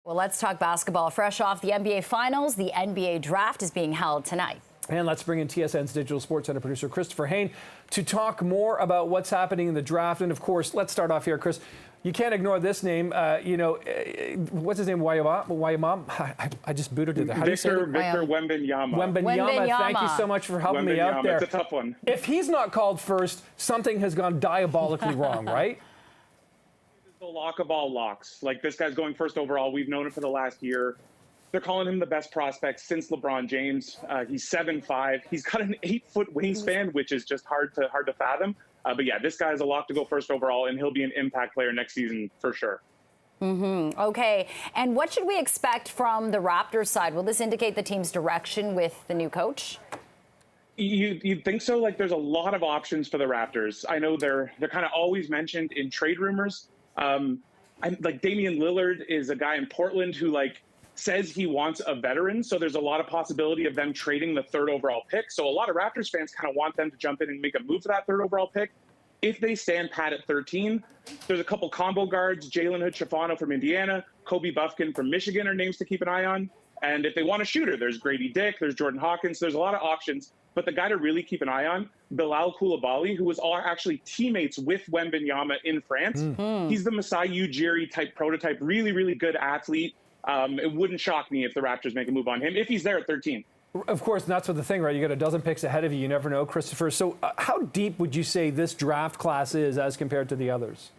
Well, let's talk basketball. Fresh off the NBA Finals, the NBA Draft is being held tonight. And let's bring in TSN's digital sports center producer Christopher Hain to talk more about what's happening in the draft. And of course, let's start off here, Chris. You can't ignore this name. What's his name? Wembanyama? I just booted it there. How do you say it? Victor Wembanyama. Wembanyama. Thank you so much for helping me out there. It's a tough one. If he's not called first, something has gone diabolically wrong, right? The lock of all locks. Like, this guy's going first overall. We've known it for the last year. They're calling him the best prospect since LeBron James. He's 7'5". He's got an 8-foot wingspan, which is just hard to fathom. But yeah, this guy is a lock to go first overall, and he'll be an impact player next season for sure. Okay. And what should we expect from the Raptors side? Will this indicate the team's direction with the new coach? You'd think so. Like, there's a lot of options for the Raptors. I know they're kind of always mentioned in trade rumors. Like, Damian Lillard is a guy in Portland who says he wants a veteran. So there's a lot of possibility of them trading the 3rd overall pick. So a lot of Raptors fans kind of want them to jump in and make a move for that 3rd overall pick. If they stand pat at 13, there's a couple combo guards, Jalen Hood-Schifino from Indiana, Kobe Buffkin from Michigan are names to keep an eye on. And if they want a shooter, there's Grady Dick, there's Jordan Hawkins, there's a lot of options. But the guy to really keep an eye on, Bilal Coulibaly, who was actually teammates with Wembanyama in France. He's the Masai Ujiri type prototype, really, really good athlete. It wouldn't shock me if the Raptors make a move on him, if he's there at 13. Of course, and that's what the thing, right? You got a dozen picks ahead of you. You never know, Christopher. So how deep would you say this draft class is as compared to the others?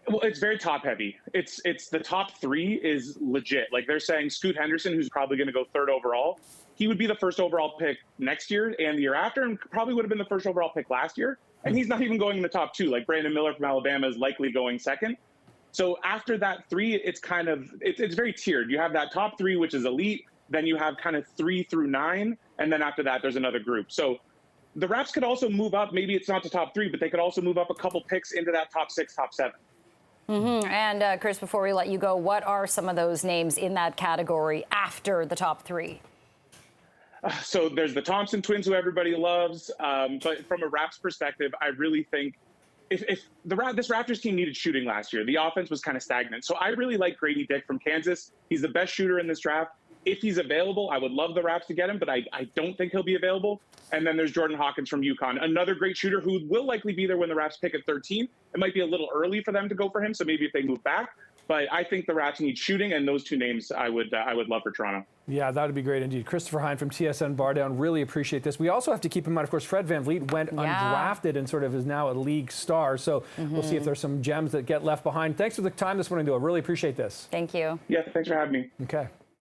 Well, it's very top heavy. It's the top 3 is legit. Like, they're saying Scoot Henderson, who's probably going to go 3rd overall, he would be the 1st overall pick next year and the year after, and probably would have been the 1st overall pick last year. And he's not even going in the top 2. Like, Brandon Miller from Alabama is likely going 2nd. So after that 3, it's kind of, it's very tiered. You have that top 3, which is elite. Then you have kind of 3 through 9. And then after that, there's another group. So the Raps could also move up. Maybe it's not the top 3, but they could also move up a couple picks into that top 6, top 7. And Chris, before we let you go, what are some of those names in that category after the top 3? So there's the Thompson twins, who everybody loves. But from a Raps perspective, I really think if this Raptors team needed shooting last year, the offense was kind of stagnant. So I really like Grady Dick from Kansas. He's the best shooter in this draft. If he's available, I would love the Raps to get him, but I don't think he'll be available. And then there's Jordan Hawkins from UConn, another great shooter who will likely be there when the Raps pick at 13. It might be a little early for them to go for him, so maybe if they move back. But I think the Raps need shooting, and those 2 names I would love for Toronto. Yeah, that would be great indeed. Christopher Hain from TSN Bar Down, really appreciate this. We also have to keep in mind, of course, Fred VanVleet went undrafted and sort of is now a league star. So we'll see if there's some gems that get left behind. Thanks for the time this morning, though. I really appreciate this. Thank you. Yeah, thanks for having me. Okay.